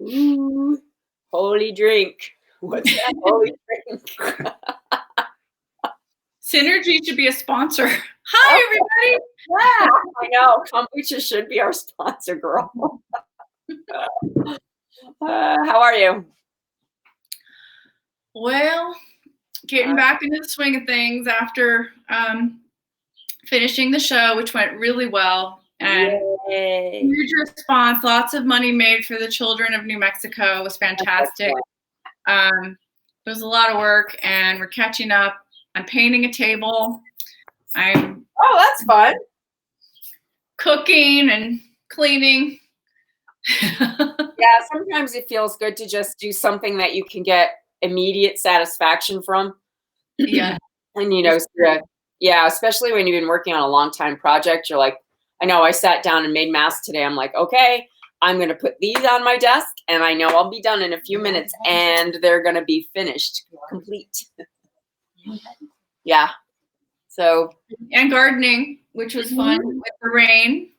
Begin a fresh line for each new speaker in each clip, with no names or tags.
Ooh, holy drink. What's that holy drink?
Synergy should be a sponsor. Hi, everybody.
Yeah, I know. Kombucha should be our sponsor, girl. How are you?
Well, getting back into the swing of things after finishing the show, which went really well. And huge response, lots of money made for the children of New Mexico. It was fantastic. It was a lot of work, and we're catching up. I'm painting a table.
Oh, that's fun.
Cooking and cleaning.
Yeah, sometimes it feels good to just do something that you can get immediate satisfaction from.
Yeah.
And yeah, especially when you've been working on a long time project, you're like, I know I sat down and made masks today. I'm like, okay, I'm going to put these on my desk and I know I'll be done in a few minutes and they're going to be finished, complete. Yeah. So.
And gardening, which was fun with the rain.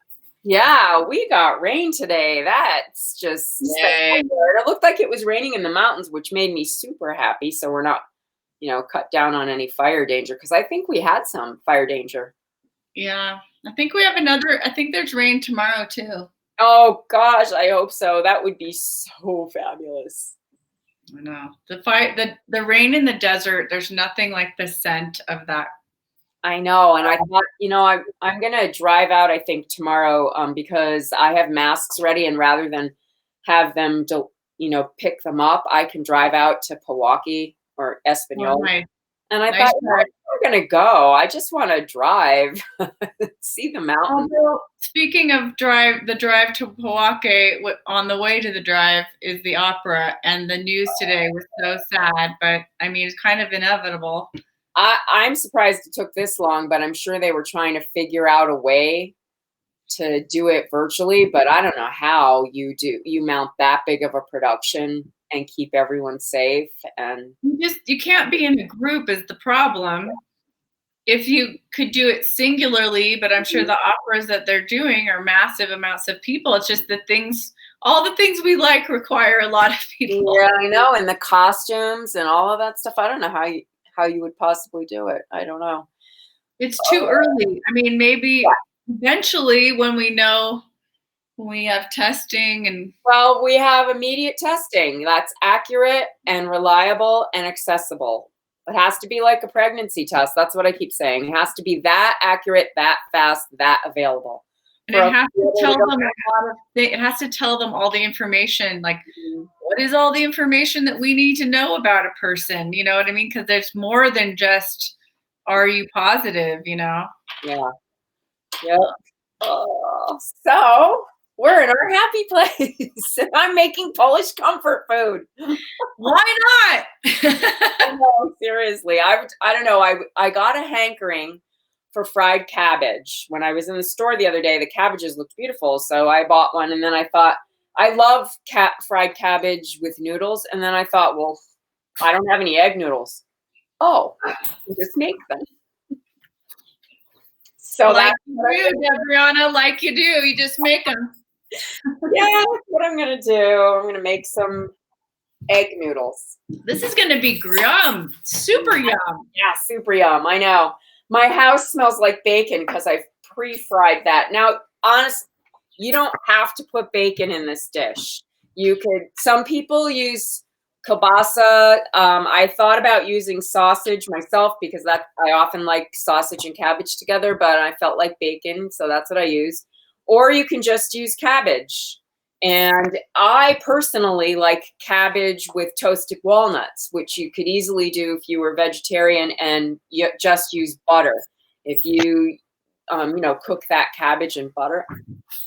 Yeah, we got rain today. That's just spectacular. It looked like it was raining in the mountains, which made me super happy. So we're not, cut down on any fire danger because I think we had some fire danger.
Yeah, I think we have I think there's rain tomorrow too.
Oh gosh, I hope so. That would be so fabulous.
I know. The rain in the desert, there's nothing like the scent of that.
I know, and I thought, I'm gonna drive out, I think, tomorrow because I have masks ready, and rather than have them, pick them up, I can drive out to Pewaukee or Espanola.
Nice.
And I thought, we're gonna go. I just want to drive, see the mountains.
Speaking of the drive to Pewaukee, on the way to the drive is the opera, and the news today was so sad, but I mean, it's kind of inevitable.
I'm surprised it took this long, but I'm sure they were trying to figure out a way to do it virtually, but I don't know how you mount that big of a production and keep everyone safe. And
you can't be in a group is the problem. If you could do it singularly, but I'm sure the operas that they're doing are massive amounts of people. It's just all the things we like require a lot of people.
Yeah, I know. And the costumes and all of that stuff. I don't know how you would possibly do it. I don't know.
It's too early. I mean, maybe eventually when we have testing and.
Well, we have immediate testing that's accurate and reliable and accessible. It has to be like a pregnancy test. That's what I keep saying. It has to be that accurate, that fast, that available.
And it has to tell them it has to tell them all the information, like what is all the information that we need to know about a person? You know what I mean? Because there's more than just, are you positive?
Yeah. Yep. So we're in our happy place. I'm making Polish comfort food.
Why not?
No, seriously. I don't know. I got a hankering for fried cabbage. When I was in the store the other day, the cabbages looked beautiful. So I bought one. And then I thought, I love fried cabbage with noodles. And then I thought, well, I don't have any egg noodles. Oh, just make them. So
like you do, Gabriana, like you do. You just make them.
Yeah, that's what I'm going to do. I'm going to make some egg noodles.
This is going to be yum. Super yum.
Yeah, super yum. I know. My house smells like bacon because I've pre-fried that. Now, honestly, you don't have to put bacon in this dish. Some people use kielbasa. I thought about using sausage myself because I often like sausage and cabbage together, but I felt like bacon, so that's what I use. Or you can just use cabbage. And I personally like cabbage with toasted walnuts, which you could easily do if you were vegetarian and you just use butter. If you, cook that cabbage in butter.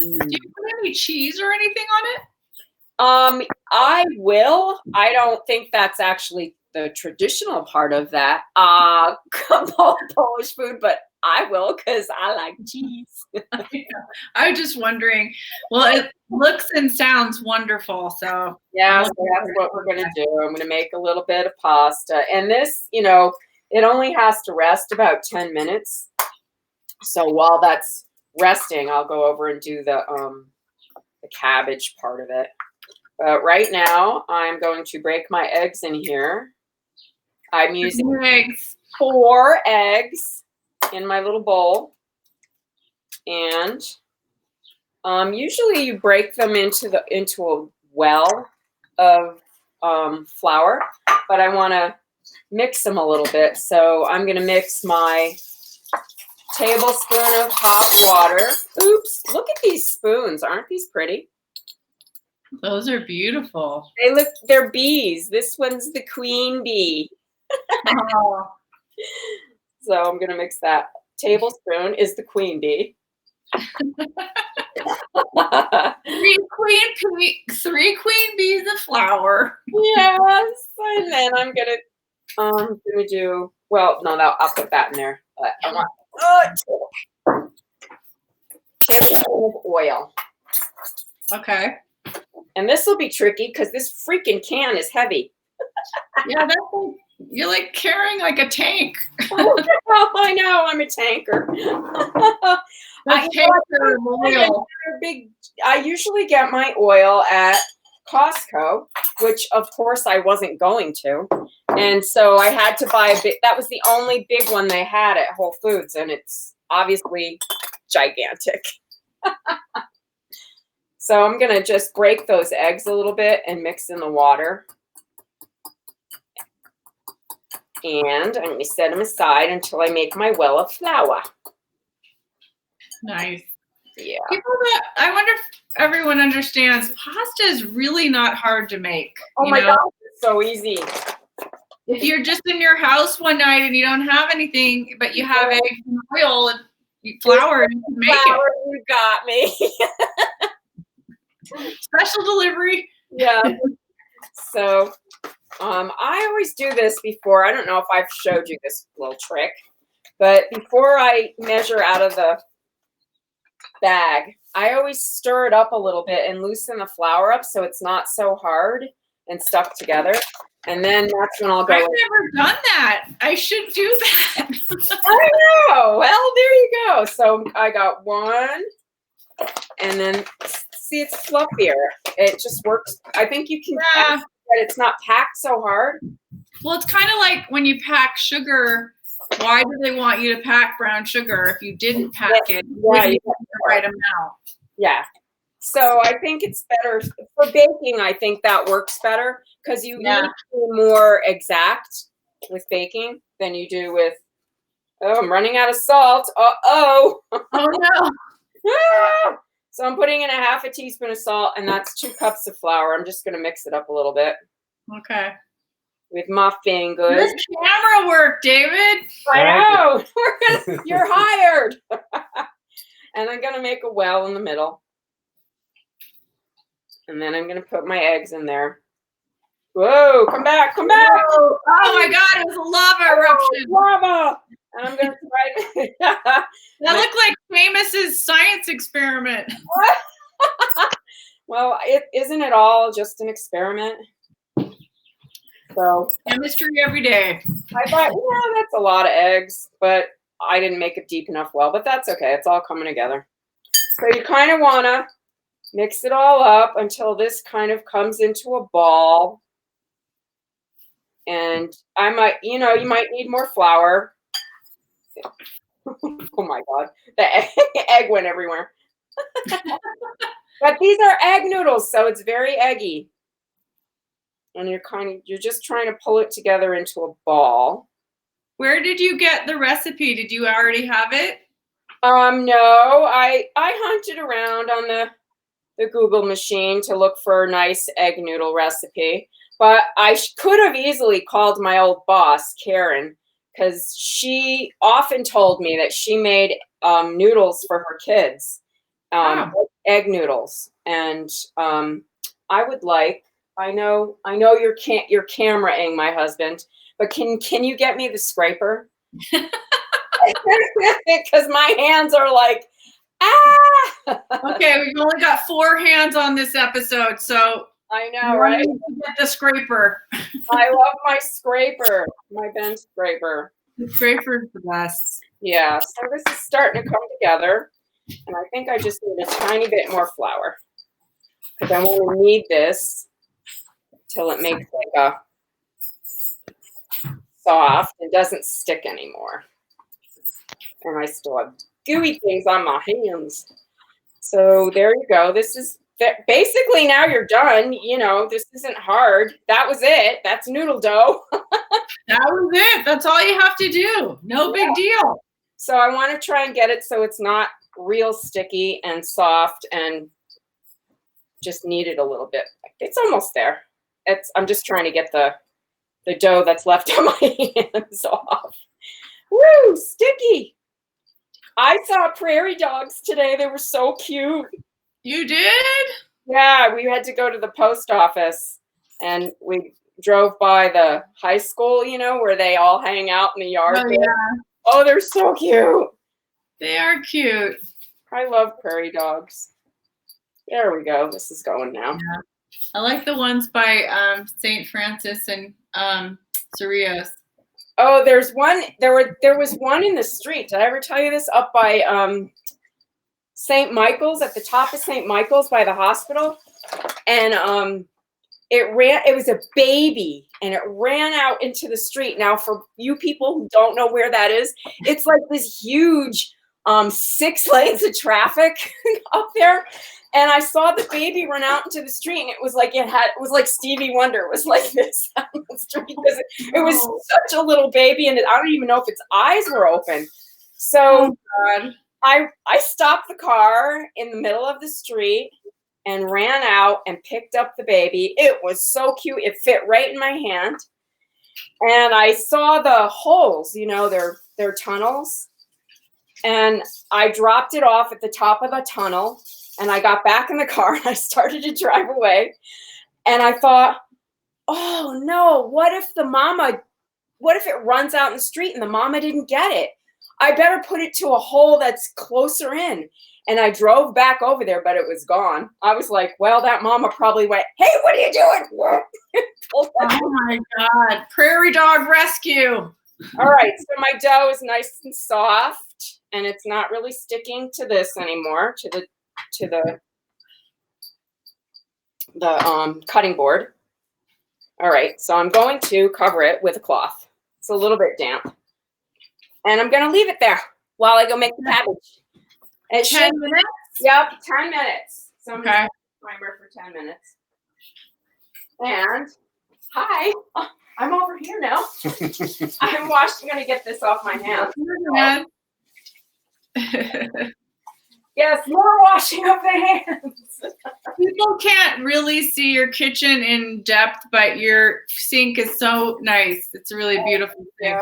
Do you put any cheese or anything on it?
I will. I don't think that's actually the traditional part of that Polish food, but I will because I like cheese.
I was just wondering. Well, it looks and sounds wonderful. So
yeah, so that's what we're going to do. I'm going to make a little bit of pasta. And this, it only has to rest about 10 minutes. So while that's resting, I'll go over and do the cabbage part of it. But right now, I'm going to break my eggs in here. I'm using
eggs.
4 eggs in my little bowl. And usually you break them into a well of flour, but I want to mix them a little bit. So I'm going to mix my tablespoon of hot water. Oops, look at these spoons. Aren't these pretty?
Those are beautiful.
They're bees. This one's the queen bee.
Oh.
So I'm going to mix that. Tablespoon is the queen bee.
3 queen bees of flour.
Yes, and then I'm gonna do. Well, no, I'll put that in there. But I want tablespoon of oil.
Okay.
And this will be tricky because this freaking can is heavy.
Yeah, that's like, you're like carrying like a tank.
Oh, I know, I'm a tanker. I usually get my oil at Costco, which of course I wasn't going to. And so I had to buy a bit. That was the only big one they had at Whole Foods, and it's obviously gigantic. So I'm going to just break those eggs a little bit and mix in the water. And I'm going to set them aside until I make my well of flour.
Nice.
Yeah.
I wonder if everyone understands pasta is really not hard to make.
Oh my God, it's so easy.
If you're just in your house one night and you don't have anything, but you have eggs and oil and flour, and you can make it.
You got me.
Special delivery.
Yeah. So I always do this before. I don't know if I've showed you this little trick, but before I measure out of the bag, I always stir it up a little bit and loosen the flour up so it's not so hard and stuck together. And then that's when I'll go.
I've never done that. I should do that.
I know. Well, there you go. So I got one, and then see, it's fluffier. It just works. I think you can.
Yeah.
That it's not packed so hard.
Well, it's kind of like when you pack sugar. Why do they want you to pack brown sugar if you didn't pack it?
Yeah,
you the right amount.
Yeah. So I think it's better for baking. I think that works better because you need to be more exact with baking than you do with. Oh, I'm running out of salt. Oh
no.
So I'm putting in a half a teaspoon of salt, and that's 2 cups of flour. I'm just going to mix it up a little bit.
Okay.
With my fingers.
Good camera work, David.
I know. You're hired. And I'm going to make a well in the middle. And then I'm going to put my eggs in there. Whoa, come back, come back.
Whoa. Oh my God, it was a lava eruption.
Lava. And I'm going to try
that looked like Famous' science experiment.
Well, isn't it all just an experiment? So
chemistry every day.
I thought, yeah, that's a lot of eggs, but I didn't make a deep enough well, but that's okay. It's all coming together. So you kind of want to mix it all up until this kind of comes into a ball. And I might, you might need more flour. Oh my God, the egg went everywhere. But these are egg noodles, so it's very eggy. And you're just trying to pull it together into a ball.
Where did you get the recipe? Did you already have it?
No, I hunted around on the Google machine to look for a nice egg noodle recipe. But I could have easily called my old boss, Karen, because she often told me that she made noodles for her kids, egg noodles. And I would like. I know you're cameraing my husband, but can you get me the scraper? Because my hands are like,
Okay, we've only got 4 hands on this episode, so
I know, right?
Get the scraper.
I love my scraper, my bench scraper.
The scraper is the best.
Yeah, so this is starting to come together, and I think I just need a tiny bit more flour. because I want to knead this till it makes like a soft and doesn't stick anymore. And I still have gooey things on my hands. So there you go. This is basically now you're done. You know, this isn't hard. That was it. That's noodle dough.
That was it. That's all you have to do. No big deal.
So I want to try and get it so it's not real sticky and soft, and just knead it a little bit. It's almost there. I'm just trying to get the dough that's left on my hands off. Woo, sticky. I saw prairie dogs today. They were so cute.
You did?
Yeah, we had to go to the post office, and we drove by the high school, you know, where they all hang out in the yard.
Oh, yeah.
Oh, they're so cute.
They are cute.
I love prairie dogs. There we go. This is going now.
Yeah. I like the ones by St. Francis and Cerrillos.
Oh, there's one. There was one in the street. Did I ever tell you this? Up by St. Michael's, at the top of St. Michael's by the hospital, and it was a baby, and it ran out into the street. Now, for you people who don't know where that is, it's like this huge 6 lanes of traffic up there. And I saw the baby run out into the street, and it was like Stevie Wonder was like this on the street, because it was such a little baby, and I don't even know if its eyes were open. So I stopped the car in the middle of the street and ran out and picked up the baby. It was so cute. It fit right in my hand. And I saw the holes, you know, they're tunnels. And I dropped it off at the top of the tunnel, and I got back in the car and I started to drive away. And I thought, oh no, what if it runs out in the street and the mama didn't get it? I better put it to a hole that's closer in. And I drove back over there, but it was gone. I was like, well, that mama probably went, hey, what are you doing?
Oh my God. Prairie dog rescue.
All right. So my dough is nice and soft, and it's not really sticking to this anymore, to the cutting board. All right. So I'm going to cover it with a cloth. It's a little bit damp. And I'm going to leave it there while I go make the cabbage.
10 minutes?
Yep, 10 minutes. So I'm going to
Okay.
timer for 10 minutes. And hi, I'm over here now. I'm going to get this off my hands. Yes, more washing of the hands.
People can't really see your kitchen in depth, but your sink is so nice. It's a really beautiful thing.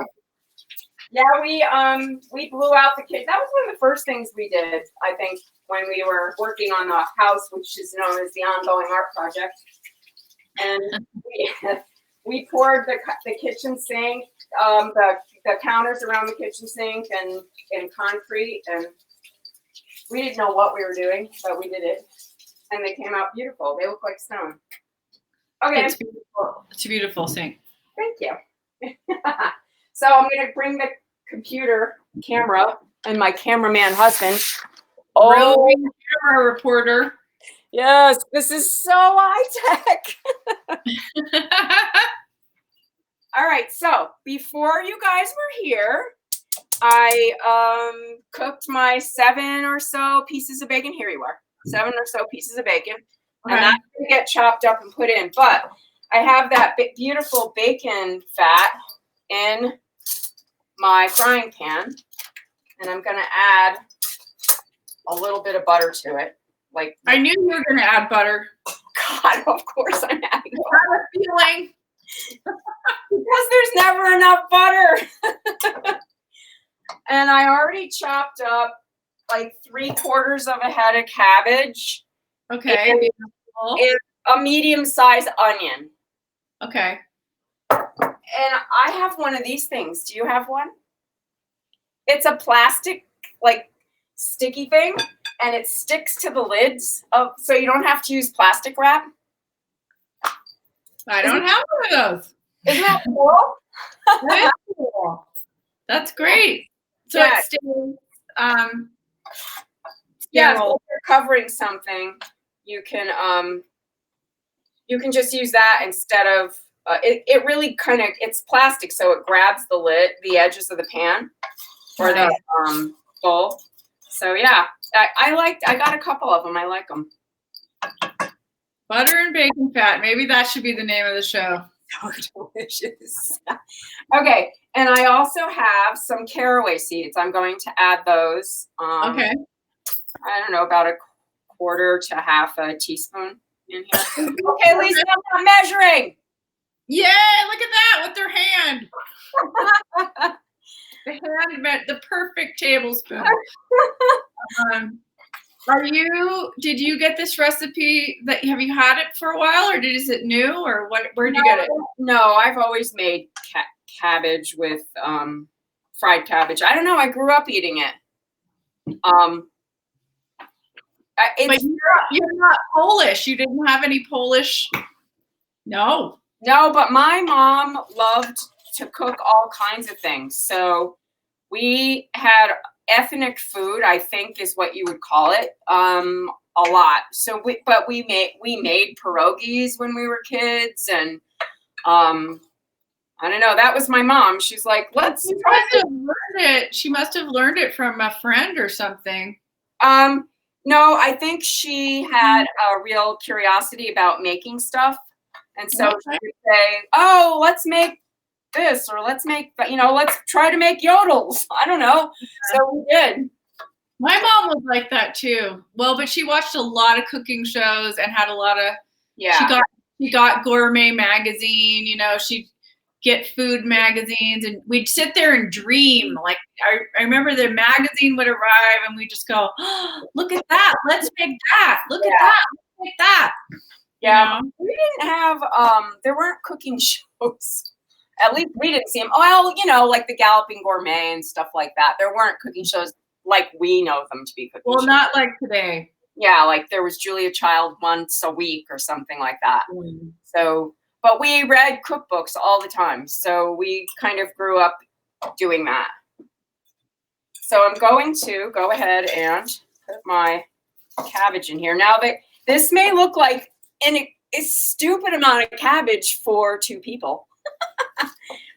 Yeah, we blew out the kitchen. That was one of the first things we did, I think, when we were working on the house, which is known as the ongoing art project. And we poured the kitchen sink, the counters around the kitchen sink, and in concrete, and we didn't know what we were doing, but we did it, and they came out beautiful. They look like stone. Okay,
It's beautiful. It's a beautiful sink.
Thank you. So I'm going to bring the computer camera and my cameraman husband.
Oh, camera reporter.
Yes, this is so high tech. All right, so before you guys were here, I cooked my 7 or so pieces of bacon. Here you are, 7 or so pieces of bacon. Okay. And that's going to get chopped up and put in. But I have that beautiful bacon fat in my frying pan, and I'm going to add a little bit of butter to it. Like,
I knew you were going to add butter.
God, of course I'm adding butter.
I have a feeling.
Because there's never enough butter. And I already chopped up like 3/4 of a head of cabbage.
Okay.
And a medium-sized onion.
Okay.
And I have one of these things. Do you have one? It's a plastic, like, sticky thing, and it sticks to the lids, so you don't have to use plastic wrap.
I don't have one of those.
Isn't that cool?
That is cool. That's great. So
yeah.
It stays
yeah, so if you're covering something, you can just use that instead of it really kind of, it's plastic, so it grabs the lid, the edges of the pan or the bowl. So yeah, I got a couple of them. I like them.
Butter and bacon fat. Maybe that should be the name of the show.
So delicious. Okay, and I also have some caraway seeds. I'm going to add those.
Okay.
I don't know, about a quarter to half a teaspoon in here. Okay, Lisa, I'm not measuring.
Yeah, look at that with their hand. The hand meant the perfect tablespoon. Did you get this recipe have you had it for a while, or is it new, or where'd you get it?
No, I've always made cabbage with fried cabbage. I don't know, I grew up eating it.
But you're not Polish. You didn't have any Polish? No.
No, but my mom loved to cook all kinds of things. So we had ethnic food, I think is what you would call it, a lot. So we made pierogies when we were kids, and I don't know. That was my mom. She's like, let's.
She must have learned it. She must have learned it from a friend or something.
No, I think she had a real curiosity about making stuff. And so she would say, oh, let's make this, or let's try to make yodels. I don't know. So we did.
My mom was like that too. Well, but she watched a lot of cooking shows and had a lot of, she got gourmet magazine, she'd get food magazines, and we'd sit there and dream. Like I remember the magazine would arrive and we'd just go, oh, look at that. Let's make that. Look at that. Let's make that.
Yeah, we didn't have, there weren't cooking shows. At least we didn't see them. Well, like the Galloping Gourmet and stuff like that. There weren't cooking shows like we know them to be cooking shows.
Well, not like today.
Yeah, like there was Julia Child once a week or something like that. Mm. So, but we read cookbooks all the time. So we kind of grew up doing that. So I'm going to go ahead and put my cabbage in here. Now this may look like a stupid amount of cabbage for 2 people.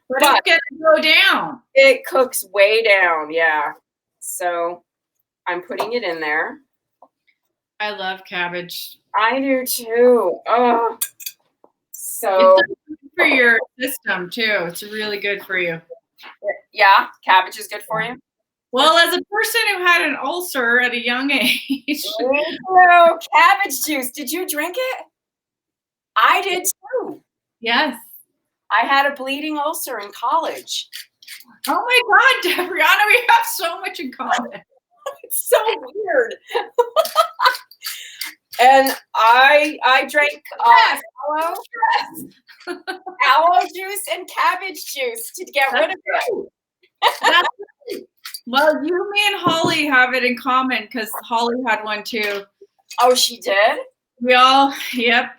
But it's gonna go down.
It cooks way down, yeah. So I'm putting it in there.
I love cabbage.
I do too. Oh, so
it's good for your system too. It's really good for you.
Yeah, cabbage is good for you.
Well, as a person who had an ulcer at a young age.
Oh, cabbage juice. Did you drink it? I did too.
Yes.
I had a bleeding ulcer in college.
Oh my God, Debriana, we have so much in common.
It's so weird. And I drank aloe juice and cabbage juice to get rid of it.
That's right. Well, you, me, and Holly have it in common because Holly had one too.
Oh, she did?
We all, yep.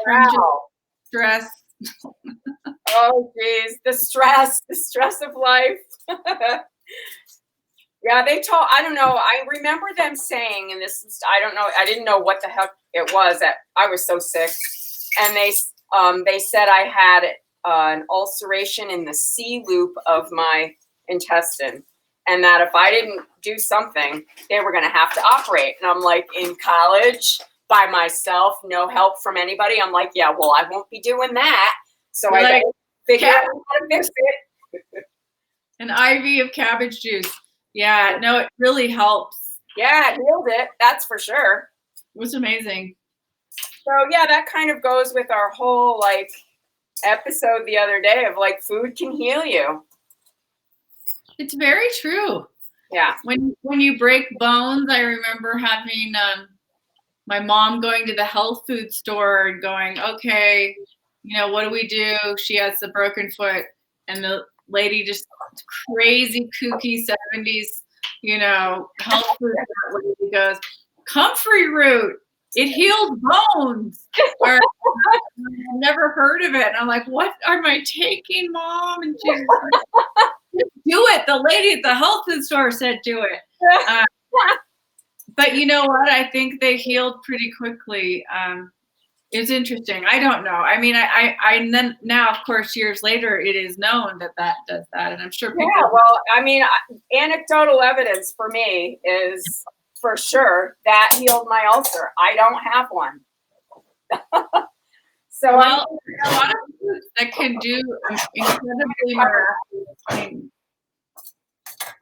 Wow.
Stress.
Oh, geez. The stress of life. Yeah, I don't know. I remember them saying, and this is, I don't know, I didn't know what the heck it was. I was so sick. And they said I had an ulceration in the C loop of my intestine. And that if I didn't do something, they were going to have to operate. And I'm like, in college, by myself, no help from anybody. I'm like, yeah, well, I won't be doing that. So I got to figure out how to fix it.
An IV of cabbage juice. Yeah, no, it really helps.
Yeah, it healed it. That's for sure.
It was amazing.
So yeah, that kind of goes with our whole episode the other day of food can heal you.
It's very true.
Yeah.
When you break bones, I remember having my mom going to the health food store and going, okay, what do we do? She has the broken foot, and the lady just crazy kooky 70s, health food lady goes, comfrey root. It heals bones. Or, I've never heard of it. And I'm like, what am I taking, Mom? And she's like, do it. The lady at the health food store said do it. But you know what? I think they healed pretty quickly. It's interesting. I don't know. I mean, I then now, of course, years later, it is known that does that, and I'm sure people.
Yeah, well, I mean, anecdotal evidence for me is for sure that healed my ulcer. I don't have one. So
well, a lot of foods that can do incredibly miraculous things.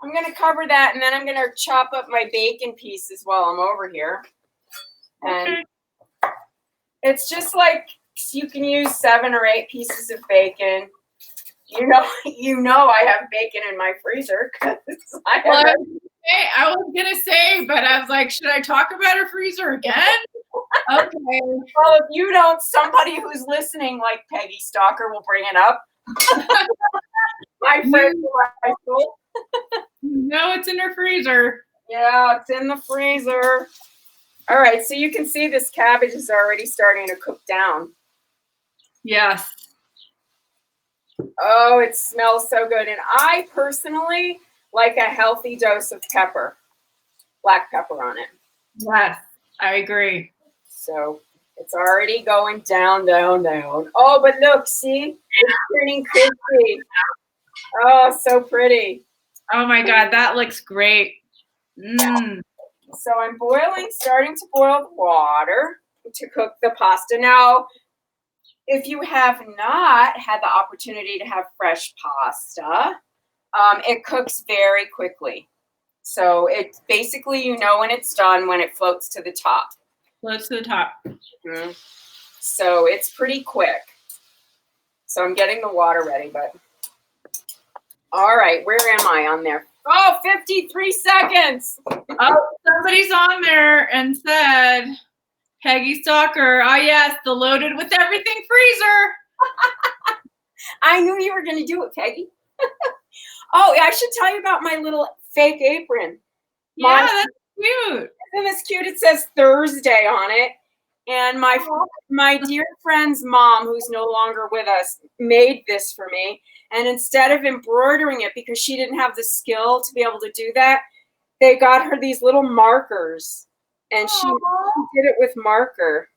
I'm going to cover that, and then I'm going to chop up my bacon pieces while I'm over here. And it's just like you can use 7 or 8 pieces of bacon. You know, I have bacon in my freezer. I
was gonna say, but I was like, should I talk about a freezer again? Okay.
Well, if you don't, somebody who's listening, like Peggy Stalker, will bring it up. My friend,
it's in her freezer.
Yeah, it's in the freezer. All right, so you can see this cabbage is already starting to cook down.
Yes.
Oh, it smells so good. And I personally like a healthy dose of pepper, black pepper on it.
Yes, I agree.
So it's already going down, down, down. Oh, but look, see? It's turning crispy. Oh, so pretty.
Oh my God, that looks great.
So I'm starting to boil the water to cook the pasta. Now, if you have not had the opportunity to have fresh pasta, it cooks very quickly. So it's basically, when it's done, when it floats to the top.
Floats to the top.
Mm-hmm. So it's pretty quick. So I'm getting the water ready, but all right, where am I on there? Oh, 53 seconds.
Oh, somebody's on there and said, Peggy Stalker, yes, the loaded with everything freezer.
I knew you were going to do it, Peggy. Oh, I should tell you about my little fake apron.
Yeah, that's cute.
Isn't this cute? It says Thursday on it. And my dear friend's mom, who's no longer with us, made this for me. And instead of embroidering it, because she didn't have the skill to be able to do that, they got her these little markers. And she did it with marker.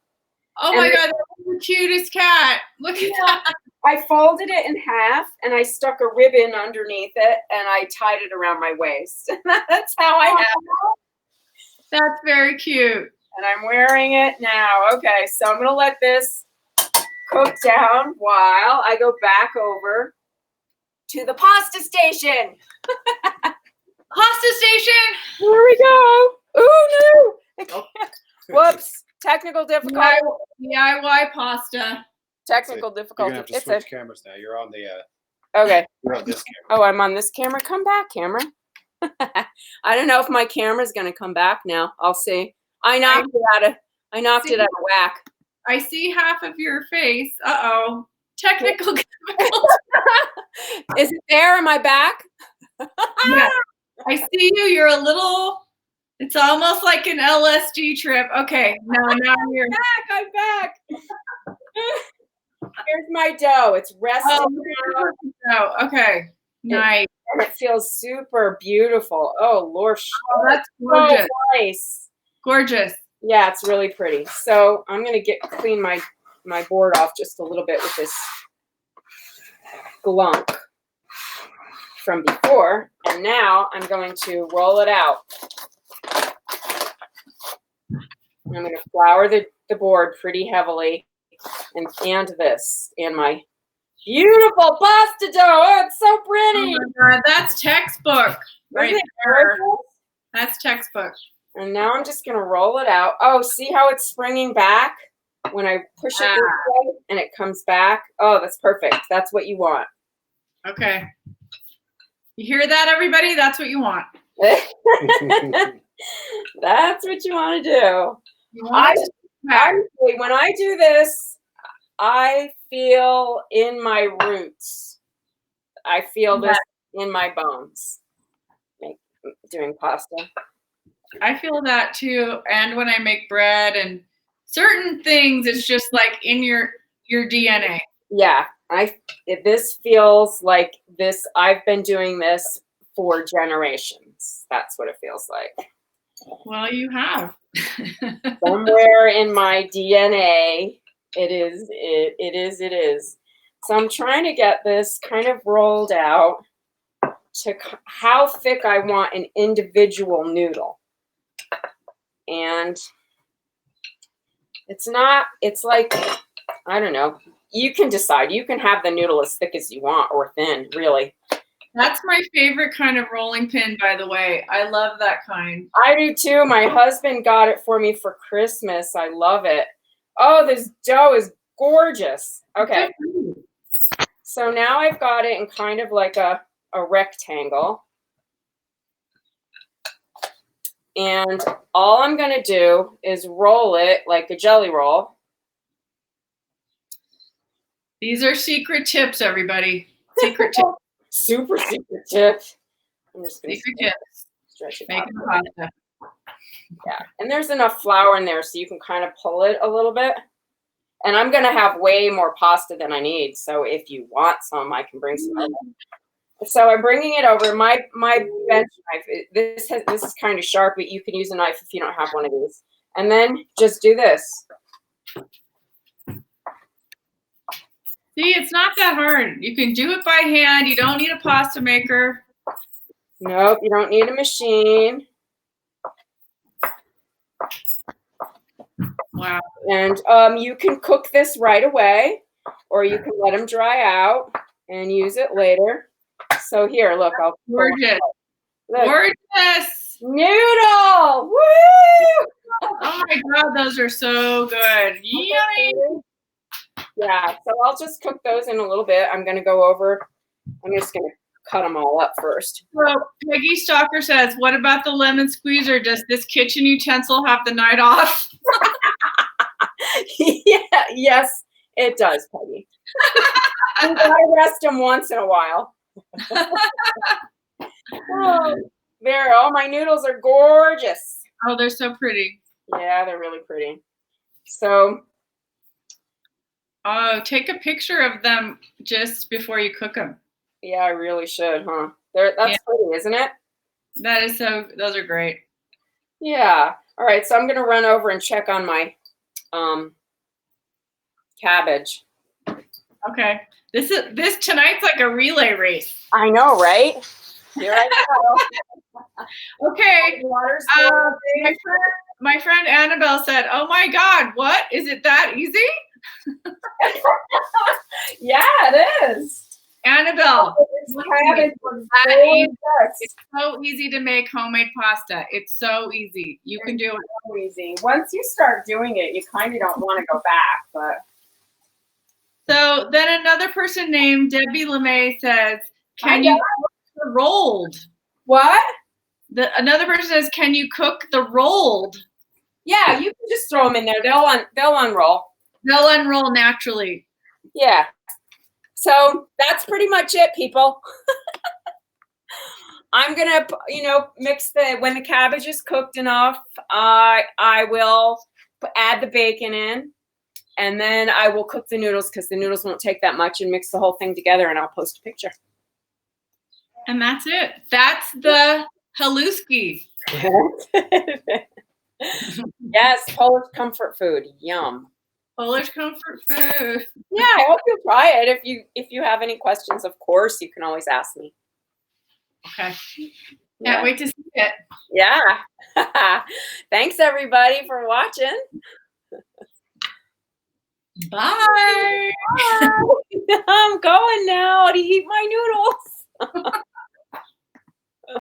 Oh my God, that's the cutest cat. Look at that.
I folded it in half and I stuck a ribbon underneath it and I tied it around my waist. That's how I have it.
That's very cute.
And I'm wearing it now. Okay, so I'm going to let this cook down while I go back over to the pasta station.
Pasta station.
Here we go. Oh, no. Whoops. Technical difficulty.
DIY pasta.
Technical difficulty.
You're going to have to switch cameras now. You're on the...
Okay.
You're on this camera.
Oh, I'm on this camera. Come back, camera. I don't know if my camera's going to come back now. I'll see. I knocked it out of whack.
I see half of your face. Uh-oh. Technical difficulty.
Is it there? Am I back?
Yeah. I see you. You're a little... It's almost like an LSD trip. Okay, now you're
back. I'm back. Here's my dough. It's resting.
Oh, okay. Nice.
And it feels super beautiful. Oh, Lord.
Oh, that's gorgeous.
So nice.
Gorgeous.
Yeah, it's really pretty. So I'm going to clean my board off just a little bit with this glunk from before. And now I'm going to roll it out. I'm going to flour the board pretty heavily and this and my beautiful pasta dough. Oh, it's so pretty.
Oh my God, that's textbook right there. That's textbook.
And now I'm just going to roll it out. Oh, see how it's springing back when I push it this way and it comes back? Oh, that's perfect. That's what you want.
Okay. You hear that, everybody? That's what you want.
That's what you want to do. Honestly, when I do this, I feel in my roots. I feel this in my bones. Doing pasta.
I feel that too. And when I make bread and certain things, it's just like in your DNA.
Yeah, this feels like this. I've been doing this for generations. That's what it feels like.
Well, you have.
Somewhere in my DNA, it is. So I'm trying to get this kind of rolled out to how thick I want an individual noodle. And it's like, I don't know. You can decide. You can have the noodle as thick as you want or thin, really.
That's my favorite kind of rolling pin, by the way. I love that kind.
I do too. My husband got it for me for Christmas. I love it. Oh, this dough is gorgeous. Okay. So now I've got it in kind of like a rectangle. And all I'm going to do is roll it like a jelly roll.
These are secret tips, everybody. Secret tips.
Super secret tip. I'm just going
Secret tips.
stretch it
Making
out.
pasta.
Yeah, and there's enough flour in there so you can kind of pull it a little bit. And I'm going to have way more pasta than I need. So if you want some, I can bring some over. So I'm bringing it over. My bench knife, this is kind of sharp, but you can use a knife if you don't have one of these. And then just do this.
See, it's not that hard. You can do it by hand. You don't need a pasta maker.
Nope, you don't need a machine.
Wow.
And you can cook this right away, or you can let them dry out and use it later. So here, look, I'll
Gorgeous.
look.
Gorgeous.
Noodle! Woo!
Oh my God, those are so good. Yummy.
Yeah, so I'll just cook those in a little bit. I'm just going to cut them all up first.
So Peggy Stalker says, what about the lemon squeezer? Does this kitchen utensil have the night off?
Yeah, yes, it does, Peggy. I'm going to rest them once in a while. Oh, my noodles are gorgeous.
Oh, they're so pretty.
Yeah, they're really pretty. So,
oh, take a picture of them just before you cook them.
Yeah, I really should, huh? That's pretty, isn't it?
That is those are great.
Yeah. All right, so I'm going to run over and check on my cabbage.
Okay. This tonight's like a relay race.
I know, right? Here I
go. Okay. My friend Annabelle said, "Oh my God, what? Is it that easy?"
Yeah, it is.
Annabelle, it's so easy to make homemade pasta. It's so easy. You can do it.
So easy. Once you start doing it, you kind of don't want to go back. But
so then another person named Debbie LeMay says, "Can you cook the rolled?"
What?
Another person says, "Can you cook the rolled?"
Yeah, you can just throw them in there. They'll unroll.
They'll unroll naturally.
Yeah. So that's pretty much it, people. I'm gonna, mix when the cabbage is cooked enough. I will add the bacon in, and then I will cook the noodles because the noodles won't take that much, and mix the whole thing together. And I'll post a picture.
And that's it. That's the Haluski.
Yes, Polish comfort food. Yum.
Polish comfort food.
Yeah, I hope you'll try it. If you have any questions, of course, you can always ask me.
Okay. Can't wait to see it.
Yeah. Thanks, everybody, for watching.
Bye.
Bye. I'm going now to eat my noodles.